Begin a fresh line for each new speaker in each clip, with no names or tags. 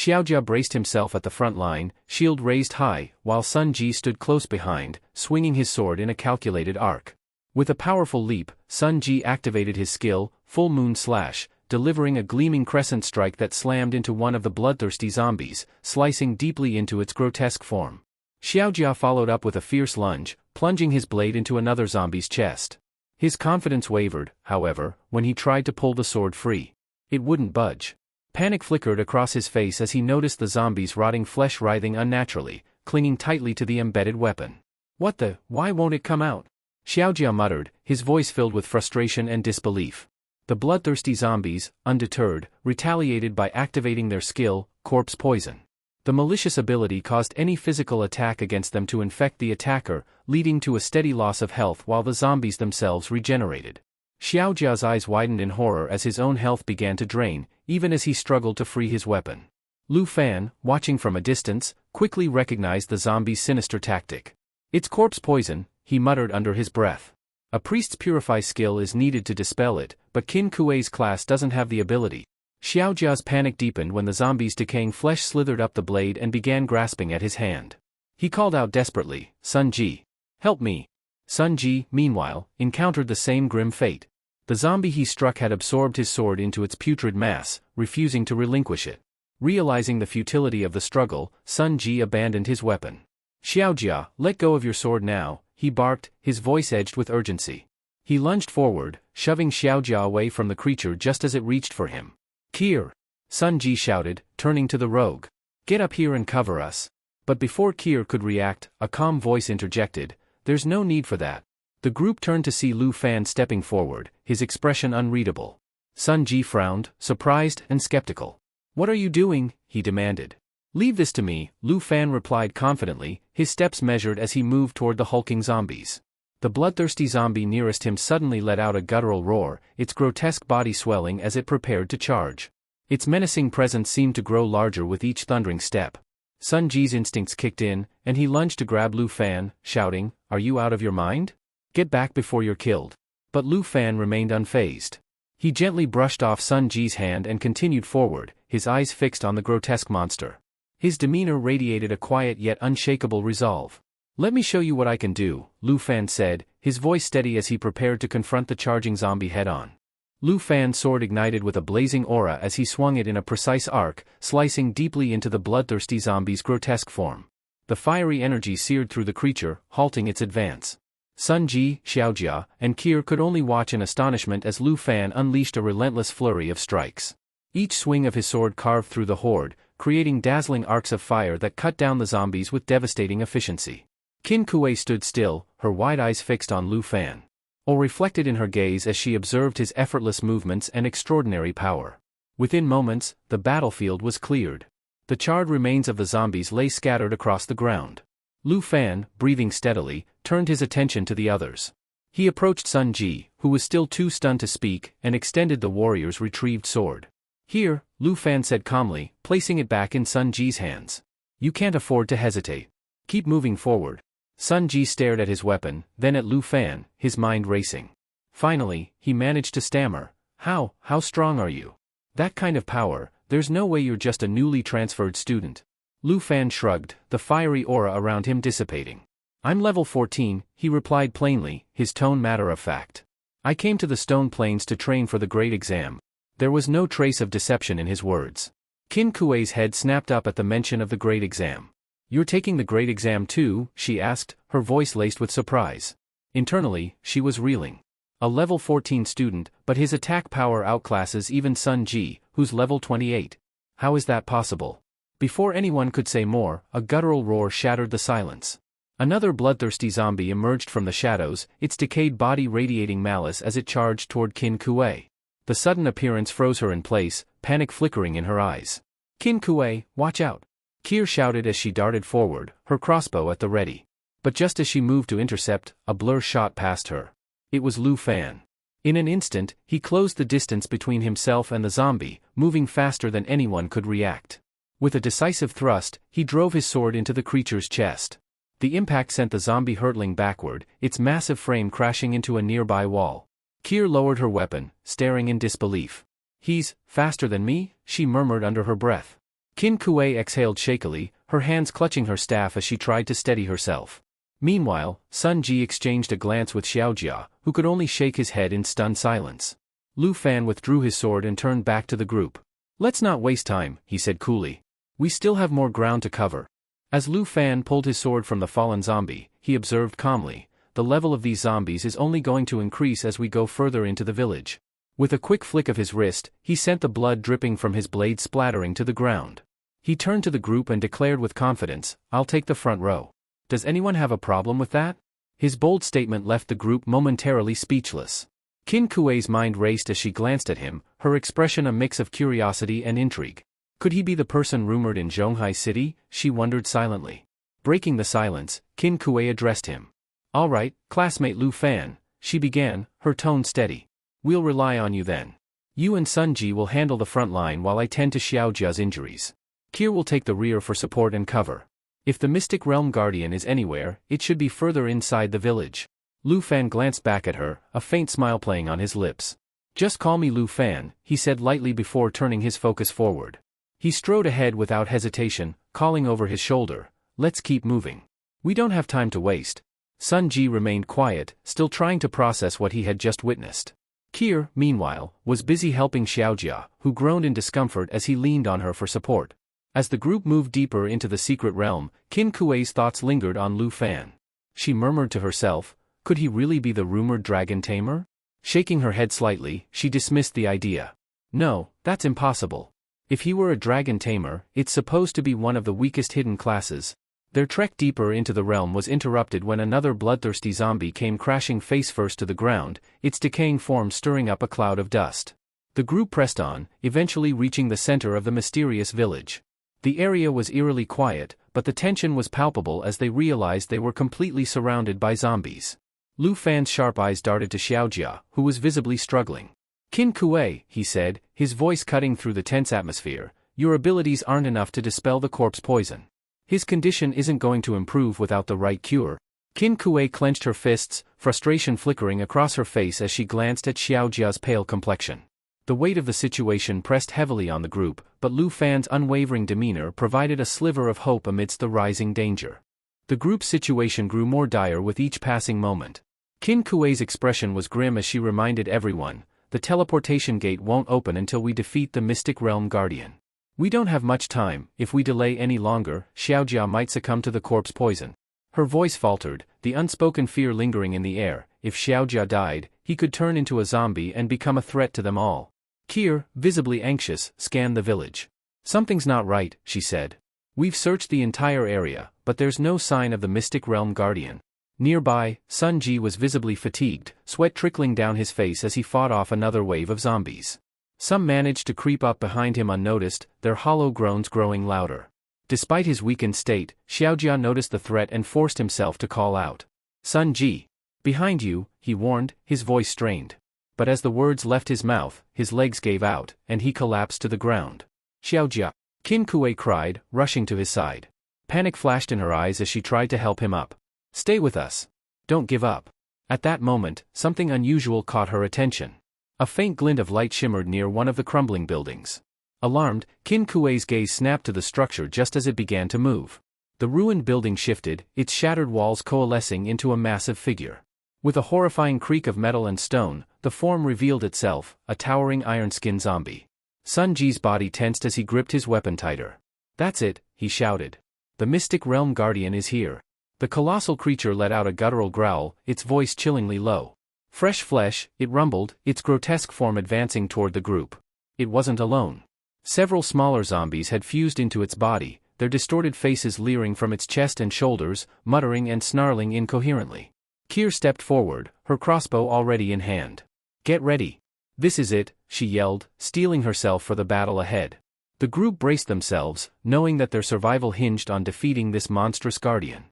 Xiaojia braced himself at the front line, shield raised high, while Sun Ji stood close behind, swinging his sword in a calculated arc. With a powerful leap, Sun Ji activated his skill, Full Moon Slash, delivering a gleaming crescent strike that slammed into one of the bloodthirsty zombies, slicing deeply into its grotesque form. Xiaojia followed up with a fierce lunge, plunging his blade into another zombie's chest. His confidence wavered, however, when he tried to pull the sword free. It wouldn't budge. Panic flickered across his face as he noticed the zombie's rotting flesh writhing unnaturally, clinging tightly to the embedded weapon. "What the? Why won't it come out?" Xiaojia muttered, his voice filled with frustration and disbelief. The bloodthirsty zombies, undeterred, retaliated by activating their skill, Corpse Poison. The malicious ability caused any physical attack against them to infect the attacker, leading to a steady loss of health while the zombies themselves regenerated. Xiaojia's eyes widened in horror as his own health began to drain, even as he struggled to free his weapon. Lu Fan, watching from a distance, quickly recognized the zombie's sinister tactic. "It's corpse poison," he muttered under his breath. A priest's purify skill is needed to dispel it, but Qin Kuei's class doesn't have the ability. Xiaojia's panic deepened when the zombie's decaying flesh slithered up the blade and began grasping at his hand. He called out desperately, "Sun Ji! Help me!" Sun Ji, meanwhile, encountered the same grim fate. The zombie he struck had absorbed his sword into its putrid mass, refusing to relinquish it. Realizing the futility of the struggle, Sun Ji abandoned his weapon. "Xiaojia, let go of your sword now," he barked, his voice edged with urgency. He lunged forward, shoving Xiaojia away from the creature just as it reached for him. "Kier!" Sun Ji shouted, turning to the rogue. "Get up here and cover us." But before Kier could react, a calm voice interjected, "There's no need for that." The group turned to see Lu Fan stepping forward, his expression unreadable. Sun Ji frowned, surprised and skeptical. "What are you doing?" he demanded. "Leave this to me," Lu Fan replied confidently, his steps measured as he moved toward the hulking zombies. The bloodthirsty zombie nearest him suddenly let out a guttural roar, its grotesque body swelling as it prepared to charge. Its menacing presence seemed to grow larger with each thundering step. Sun Ji's instincts kicked in, and he lunged to grab Lu Fan, shouting, "Are you out of your mind? Get back before you're killed." But Lu Fan remained unfazed. He gently brushed off Sun Ji's hand and continued forward, his eyes fixed on the grotesque monster. His demeanor radiated a quiet yet unshakable resolve. "Let me show you what I can do," Lu Fan said, his voice steady as he prepared to confront the charging zombie head-on. Lu Fan's sword ignited with a blazing aura as he swung it in a precise arc, slicing deeply into the bloodthirsty zombie's grotesque form. The fiery energy seared through the creature, halting its advance. Sun Ji, Xiaojia, and Kier could only watch in astonishment as Lu Fan unleashed a relentless flurry of strikes. Each swing of his sword carved through the horde, creating dazzling arcs of fire that cut down the zombies with devastating efficiency. Qin Kuei stood still, her wide eyes fixed on Lu Fan. Awe reflected in her gaze as she observed his effortless movements and extraordinary power. Within moments, the battlefield was cleared. The charred remains of the zombies lay scattered across the ground. Lu Fan, breathing steadily, turned his attention to the others. He approached Sun Ji, who was still too stunned to speak, and extended the warrior's retrieved sword. "Here," Lu Fan said calmly, placing it back in Sun Ji's hands. "You can't afford to hesitate. Keep moving forward." Sun Ji stared at his weapon, then at Lu Fan, his mind racing. Finally, he managed to stammer, How strong are you? That kind of power, there's no way you're just a newly transferred student." Lu Fan shrugged, the fiery aura around him dissipating. "I'm level 14, he replied plainly, his tone matter-of-fact. "I came to the Stone Plains to train for the great exam." There was no trace of deception in his words. Qin Kuei's head snapped up at the mention of the great exam. "You're taking the great exam too?" she asked, her voice laced with surprise. Internally, she was reeling. A level 14 student, but his attack power outclasses even Sun Ji, who's level 28. How is that possible? Before anyone could say more, a guttural roar shattered the silence. Another bloodthirsty zombie emerged from the shadows, its decayed body radiating malice as it charged toward Qin Kuei. The sudden appearance froze her in place, panic flickering in her eyes. "Qin Kuei, watch out!" Kier shouted as she darted forward, her crossbow at the ready. But just as she moved to intercept, a blur shot past her. It was Lu Fan. In an instant, he closed the distance between himself and the zombie, moving faster than anyone could react. With a decisive thrust, he drove his sword into the creature's chest. The impact sent the zombie hurtling backward, its massive frame crashing into a nearby wall. Kier lowered her weapon, staring in disbelief. "He's faster than me?" she murmured under her breath. Qin Kuei exhaled shakily, her hands clutching her staff as she tried to steady herself. Meanwhile, Sun Ji exchanged a glance with Xiaojia, who could only shake his head in stunned silence. Lu Fan withdrew his sword and turned back to the group. "Let's not waste time," he said coolly. "We still have more ground to cover." As Lu Fan pulled his sword from the fallen zombie, he observed calmly, "The level of these zombies is only going to increase as we go further into the village." With a quick flick of his wrist, he sent the blood dripping from his blade splattering to the ground. He turned to the group and declared with confidence, "I'll take the front row. Does anyone have a problem with that?" His bold statement left the group momentarily speechless. Qin Kuei's mind raced as she glanced at him, her expression a mix of curiosity and intrigue. Could he be the person rumored in Zhonghai City? She wondered silently. Breaking the silence, Qin Kuei addressed him. "All right, classmate Lu Fan," she began, her tone steady. "We'll rely on you then. You and Sun Ji will handle the front line while I tend to Xiaojia's injuries. Kier will take the rear for support and cover. If the Mystic Realm Guardian is anywhere, it should be further inside the village." Lu Fan glanced back at her, a faint smile playing on his lips. "Just call me Lu Fan," he said lightly before turning his focus forward. He strode ahead without hesitation, calling over his shoulder, "Let's keep moving. We don't have time to waste." Sun Ji remained quiet, still trying to process what he had just witnessed. Kier, meanwhile, was busy helping Xiaojia, who groaned in discomfort as he leaned on her for support. As the group moved deeper into the secret realm, Qin Kuei's thoughts lingered on Lu Fan. She murmured to herself, could he really be the rumored dragon Tamer? Shaking her head slightly, she dismissed the idea. No, that's impossible. If he were a dragon Tamer, it's supposed to be one of the weakest hidden classes. Their trek deeper into the realm was interrupted when another bloodthirsty zombie came crashing face first to the ground, its decaying form stirring up a cloud of dust. The group pressed on, eventually reaching the center of the mysterious village. The area was eerily quiet, but the tension was palpable as they realized they were completely surrounded by zombies. Lu Fan's sharp eyes darted to Xiaojia, who was visibly struggling. "Qin Kuei," he said, his voice cutting through the tense atmosphere, "your abilities aren't enough to dispel the corpse poison. His condition isn't going to improve without the right cure." Qin Kuei clenched her fists, frustration flickering across her face as she glanced at Xiaojia's pale complexion. The weight of the situation pressed heavily on the group, but Lu Fan's unwavering demeanor provided a sliver of hope amidst the rising danger. The group's situation grew more dire with each passing moment. Qin Kuei's expression was grim as she reminded everyone, "The teleportation gate won't open until we defeat the Mystic Realm Guardian. We don't have much time. If we delay any longer, Xiaojia might succumb to the corpse poison." Her voice faltered, the unspoken fear lingering in the air. If Xiaojia died, he could turn into a zombie and become a threat to them all. Kier, visibly anxious, scanned the village. "Something's not right," she said. "We've searched the entire area, but there's no sign of the Mystic Realm Guardian." Nearby, Sun Ji was visibly fatigued, sweat trickling down his face as he fought off another wave of zombies. Some managed to creep up behind him unnoticed, their hollow groans growing louder. Despite his weakened state, Xiaojia noticed the threat and forced himself to call out. "Sun Ji! Behind you," he warned, his voice strained. But as the words left his mouth, his legs gave out, and he collapsed to the ground. "Xiaojia!" Qin Kuei cried, rushing to his side. Panic flashed in her eyes as she tried to help him up. "Stay with us. Don't give up." At that moment, something unusual caught her attention. A faint glint of light shimmered near one of the crumbling buildings. Alarmed, Qin Kuei's gaze snapped to the structure just as it began to move. The ruined building shifted, its shattered walls coalescing into a massive figure. With a horrifying creak of metal and stone, the form revealed itself, a towering iron-skinned zombie. Sun Ji's body tensed as he gripped his weapon tighter. "That's it," he shouted. "The Mystic Realm Guardian is here." The colossal creature let out a guttural growl, its voice chillingly low. "Fresh flesh," it rumbled, its grotesque form advancing toward the group. It wasn't alone. Several smaller zombies had fused into its body, their distorted faces leering from its chest and shoulders, muttering and snarling incoherently. Kier stepped forward, her crossbow already in hand. "Get ready. This is it," she yelled, steeling herself for the battle ahead. The group braced themselves, knowing that their survival hinged on defeating this monstrous guardian.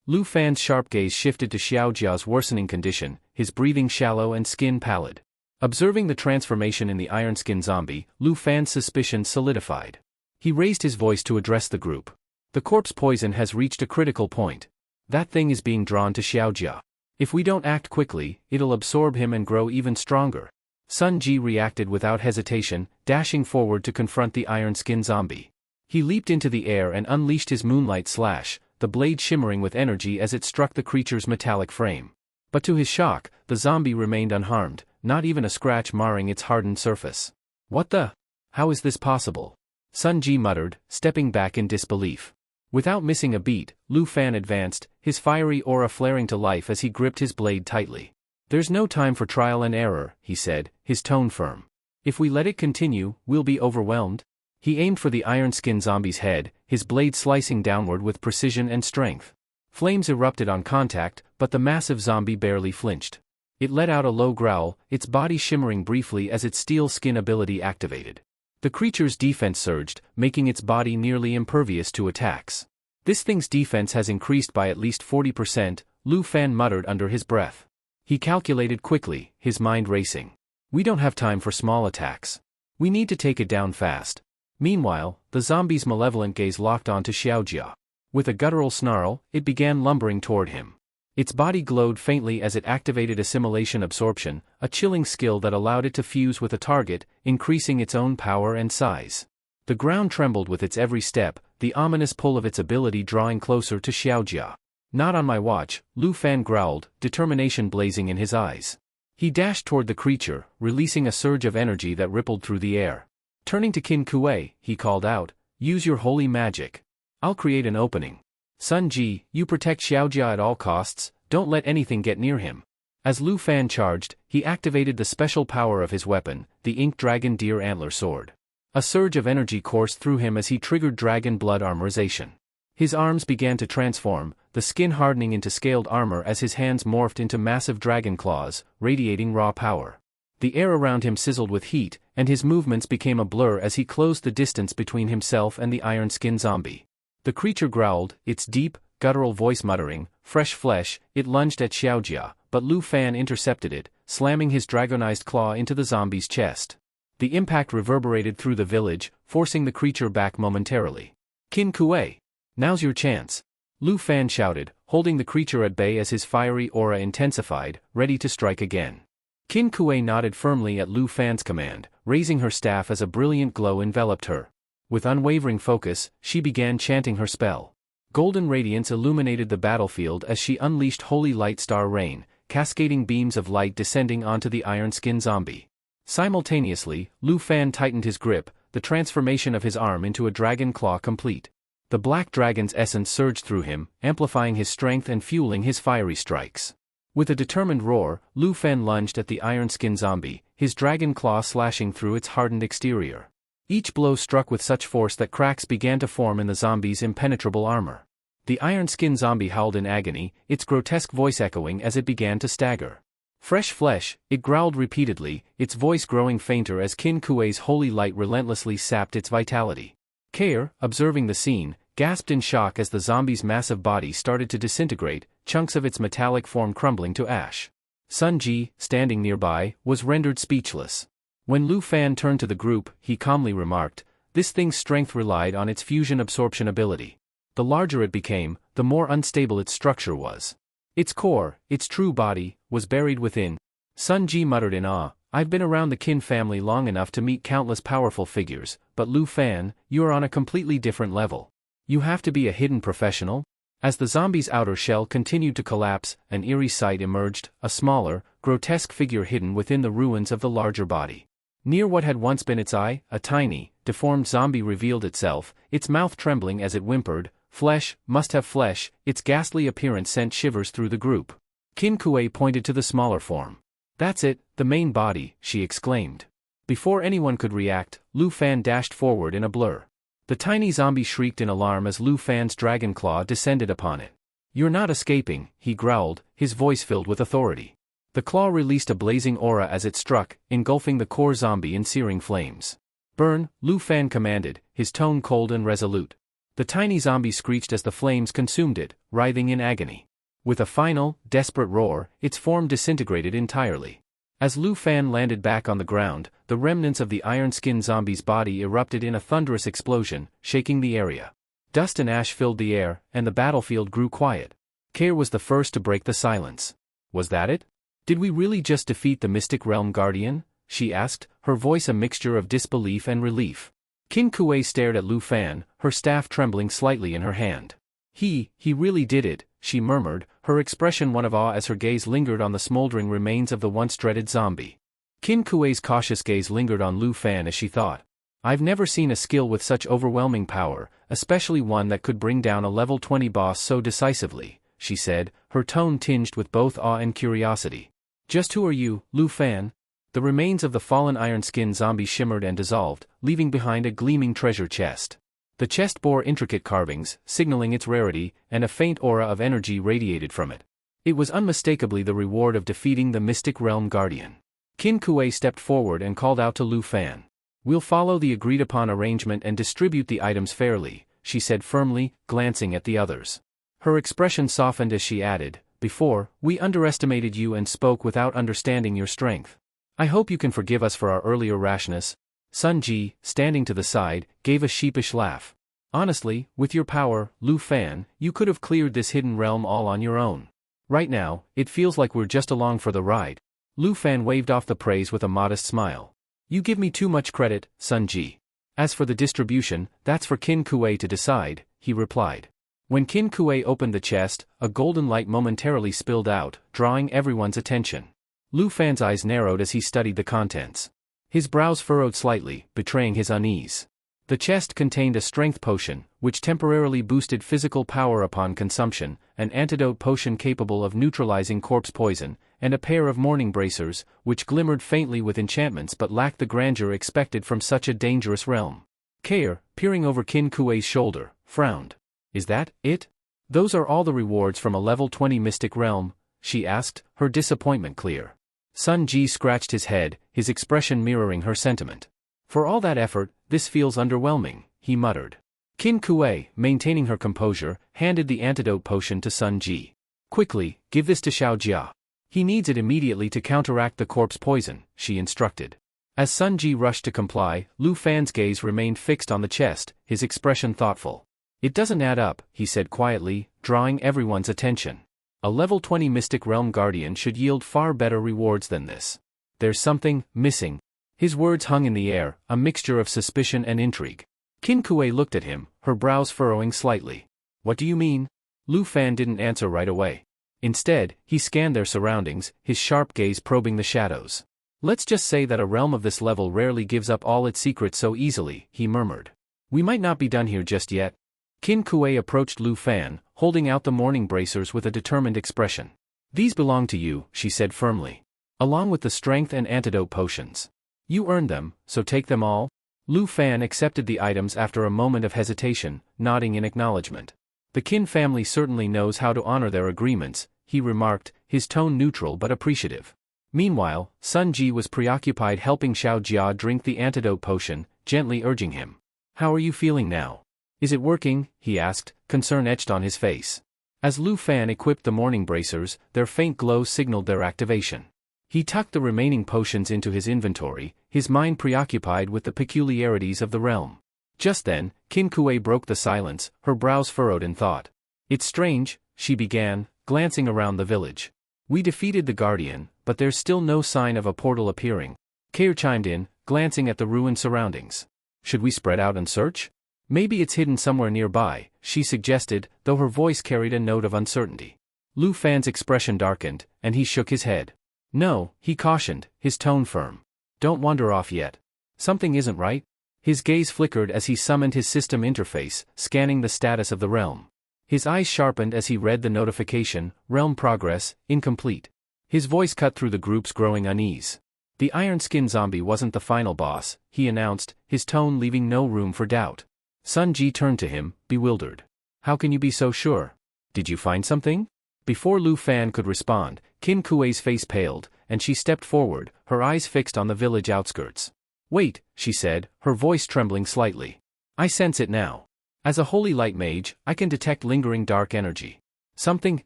Lu Fan's sharp gaze shifted to Xiaojia's worsening condition, his breathing shallow and skin pallid. Observing the transformation in the iron-skinned zombie, Lu Fan's suspicions solidified. He raised his voice to address the group. "The corpse poison has reached a critical point. That thing is being drawn to Xiaojia. If we don't act quickly, it'll absorb him and grow even stronger." Sun Ji reacted without hesitation, dashing forward to confront the iron-skinned zombie. He leaped into the air and unleashed his moonlight slash, the blade shimmering with energy as it struck the creature's metallic frame. But to his shock, the zombie remained unharmed, not even a scratch marring its hardened surface. What the? How is this possible? Sun Ji muttered, stepping back in disbelief. Without missing a beat, Lu Fan advanced, his fiery aura flaring to life as he gripped his blade tightly. There's no time for trial and error, he said, his tone firm. If we let it continue, we'll be overwhelmed. He aimed for the iron-skinned zombie's head, his blade slicing downward with precision and strength. Flames erupted on contact, but the massive zombie barely flinched. It let out a low growl, its body shimmering briefly as its steel skin ability activated. The creature's defense surged, making its body nearly impervious to attacks. This thing's defense has increased by at least 40%, Lu Fan muttered under his breath. He calculated quickly, his mind racing. We don't have time for small attacks. We need to take it down fast. Meanwhile, the zombie's malevolent gaze locked onto Xiaojia. With a guttural snarl, it began lumbering toward him. Its body glowed faintly as it activated assimilation absorption, a chilling skill that allowed it to fuse with a target, increasing its own power and size. The ground trembled with its every step, the ominous pull of its ability drawing closer to Xiaojia. Not on my watch, Lu Fan growled, determination blazing in his eyes. He dashed toward the creature, releasing a surge of energy that rippled through the air. Turning to Qin Kuei, he called out, use your holy magic. I'll create an opening. Sun Ji, you protect Xiaojia at all costs, don't let anything get near him. As Lu Fan charged, he activated the special power of his weapon, the Ink Dragon Deer Antler Sword. A surge of energy coursed through him as he triggered dragon blood armorization. His arms began to transform, the skin hardening into scaled armor as his hands morphed into massive dragon claws, radiating raw power. The air around him sizzled with heat, and his movements became a blur as he closed the distance between himself and the iron-skinned zombie. The creature growled, its deep, guttural voice muttering, fresh flesh. It lunged at Xiaojia, but Lu Fan intercepted it, slamming his dragonized claw into the zombie's chest. The impact reverberated through the village, forcing the creature back momentarily. Qin Kuei! Now's your chance! Lu Fan shouted, holding the creature at bay as his fiery aura intensified, ready to strike again. Qin Kuei nodded firmly at Lu Fan's command, raising her staff as a brilliant glow enveloped her. With unwavering focus, she began chanting her spell. Golden radiance illuminated the battlefield as she unleashed holy light star rain, cascading beams of light descending onto the iron-skinned zombie. Simultaneously, Lu Fan tightened his grip, the transformation of his arm into a dragon claw complete. The black dragon's essence surged through him, amplifying his strength and fueling his fiery strikes. With a determined roar, Lu Fan lunged at the iron-skinned zombie, his dragon claw slashing through its hardened exterior. Each blow struck with such force that cracks began to form in the zombie's impenetrable armor. The iron-skinned zombie howled in agony, its grotesque voice echoing as it began to stagger. Fresh flesh, it growled repeatedly, its voice growing fainter as Qin Kuei's holy light relentlessly sapped its vitality. Kair, observing the scene, gasped in shock as the zombie's massive body started to disintegrate, chunks of its metallic form crumbling to ash. Sun Ji, standing nearby, was rendered speechless. When Lu Fan turned to the group, he calmly remarked, this thing's strength relied on its fusion absorption ability. The larger it became, the more unstable its structure was. Its core, its true body, was buried within. Sun Ji muttered in awe, I've been around the Qin family long enough to meet countless powerful figures, but Lu Fan, you are on a completely different level. You have to be a hidden professional? As the zombie's outer shell continued to collapse, an eerie sight emerged, a smaller, grotesque figure hidden within the ruins of the larger body. Near what had once been its eye, a tiny, deformed zombie revealed itself, its mouth trembling as it whimpered, flesh, must have flesh. Its ghastly appearance sent shivers through the group. Qin Kuei pointed to the smaller form. That's it, the main body, she exclaimed. Before anyone could react, Lu Fan dashed forward in a blur. The tiny zombie shrieked in alarm as Lu Fan's dragon claw descended upon it. You're not escaping, he growled, his voice filled with authority. The claw released a blazing aura as it struck, engulfing the core zombie in searing flames. Burn, Lu Fan commanded, his tone cold and resolute. The tiny zombie screeched as the flames consumed it, writhing in agony. With a final, desperate roar, its form disintegrated entirely. As Lu Fan landed back on the ground, the remnants of the iron-skinned zombie's body erupted in a thunderous explosion, shaking the area. Dust and ash filled the air, and the battlefield grew quiet. Kair was the first to break the silence. Was that it? Did we really just defeat the Mystic Realm Guardian? She asked, her voice a mixture of disbelief and relief. Qin Kuei stared at Lu Fan, her staff trembling slightly in her hand. He really did it, she murmured, her expression one of awe as her gaze lingered on the smoldering remains of the once dreaded zombie. Qin Kuei's cautious gaze lingered on Lu Fan as she thought. I've never seen a skill with such overwhelming power, especially one that could bring down a level 20 boss so decisively, she said, her tone tinged with both awe and curiosity. Just who are you, Lu Fan? The remains of the fallen iron-skinned zombie shimmered and dissolved, leaving behind a gleaming treasure chest. The chest bore intricate carvings, signaling its rarity, and a faint aura of energy radiated from it. It was unmistakably the reward of defeating the Mystic Realm Guardian. Qin Kuei stepped forward and called out to Lu Fan. We'll follow the agreed-upon arrangement and distribute the items fairly, she said firmly, glancing at the others. Her expression softened as she added, before, we underestimated you and spoke without understanding your strength. I hope you can forgive us for our earlier rashness. Sun Ji, standing to the side, gave a sheepish laugh. Honestly, with your power, Lu Fan, you could have cleared this hidden realm all on your own. Right now, it feels like we're just along for the ride. Lu Fan waved off the praise with a modest smile. You give me too much credit, Sun Ji. As for the distribution, that's for Qin Kuei to decide, he replied. When Qin Kuei opened the chest, a golden light momentarily spilled out, drawing everyone's attention. Lu Fan's eyes narrowed as he studied the contents. His brows furrowed slightly, betraying his unease. The chest contained a strength potion, which temporarily boosted physical power upon consumption, an antidote potion capable of neutralizing corpse poison, and a pair of morning bracers, which glimmered faintly with enchantments but lacked the grandeur expected from such a dangerous realm. Kair, peering over Qin Kuei's shoulder, frowned. Is that it? Those are all the rewards from a level 20 mystic realm? She asked, her disappointment clear. Sun Ji scratched his head, his expression mirroring her sentiment. For all that effort, this feels underwhelming, he muttered. Qin Kuei, maintaining her composure, handed the antidote potion to Sun Ji. Quickly, give this to Xiao Jia. He needs it immediately to counteract the corpse poison, she instructed. As Sun Ji rushed to comply, Lu Fan's gaze remained fixed on the chest, his expression thoughtful. It doesn't add up, he said quietly, drawing everyone's attention. A level 20 Mystic Realm Guardian should yield far better rewards than this. There's something missing. His words hung in the air, a mixture of suspicion and intrigue. Qin Kuei looked at him, her brows furrowing slightly. What do you mean? Lu Fan didn't answer right away. Instead, he scanned their surroundings, his sharp gaze probing the shadows. Let's just say that a realm of this level rarely gives up all its secrets so easily, he murmured. We might not be done here just yet. Qin Kuei approached Lu Fan, holding out the morning bracers with a determined expression. These belong to you, she said firmly. Along with the strength and antidote potions. You earned them, so take them all? Lu Fan accepted the items after a moment of hesitation, nodding in acknowledgement. The Qin family certainly knows how to honor their agreements, he remarked, his tone neutral but appreciative. Meanwhile, Sun Ji was preoccupied helping Xiao Jia drink the antidote potion, gently urging him. How are you feeling now? Is it working? He asked, concern etched on his face. As Lu Fan equipped the morning bracers, their faint glow signaled their activation. He tucked the remaining potions into his inventory, his mind preoccupied with the peculiarities of the realm. Just then, Qin Kuei broke the silence, her brows furrowed in thought. It's strange, she began, glancing around the village. We defeated the Guardian, but there's still no sign of a portal appearing. Kair chimed in, glancing at the ruined surroundings. Should we spread out and search? Maybe it's hidden somewhere nearby, she suggested, though her voice carried a note of uncertainty. Lu Fan's expression darkened, and he shook his head. No, he cautioned, his tone firm. Don't wander off yet. Something isn't right. His gaze flickered as he summoned his system interface, scanning the status of the realm. His eyes sharpened as he read the notification, realm progress, incomplete. His voice cut through the group's growing unease. The iron-skinned zombie wasn't the final boss, he announced, his tone leaving no room for doubt. Sun Ji turned to him, bewildered. How can you be so sure? Did you find something? Before Lu Fan could respond, Qin Kuei's face paled, and she stepped forward, her eyes fixed on the village outskirts. Wait, she said, her voice trembling slightly. I sense it now. As a holy light mage, I can detect lingering dark energy. Something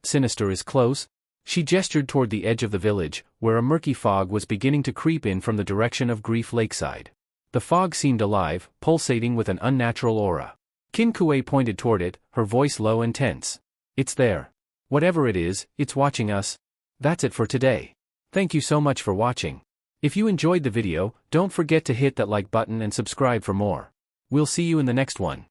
sinister is close. She gestured toward the edge of the village, where a murky fog was beginning to creep in from the direction of Grief Lakeside. The fog seemed alive, pulsating with an unnatural aura. Qin Kuei pointed toward it, her voice low and tense. It's there. Whatever it is, it's watching us. That's it for today. Thank you so much for watching. If you enjoyed the video, don't forget to hit that like button and subscribe for more. We'll see you in the next one.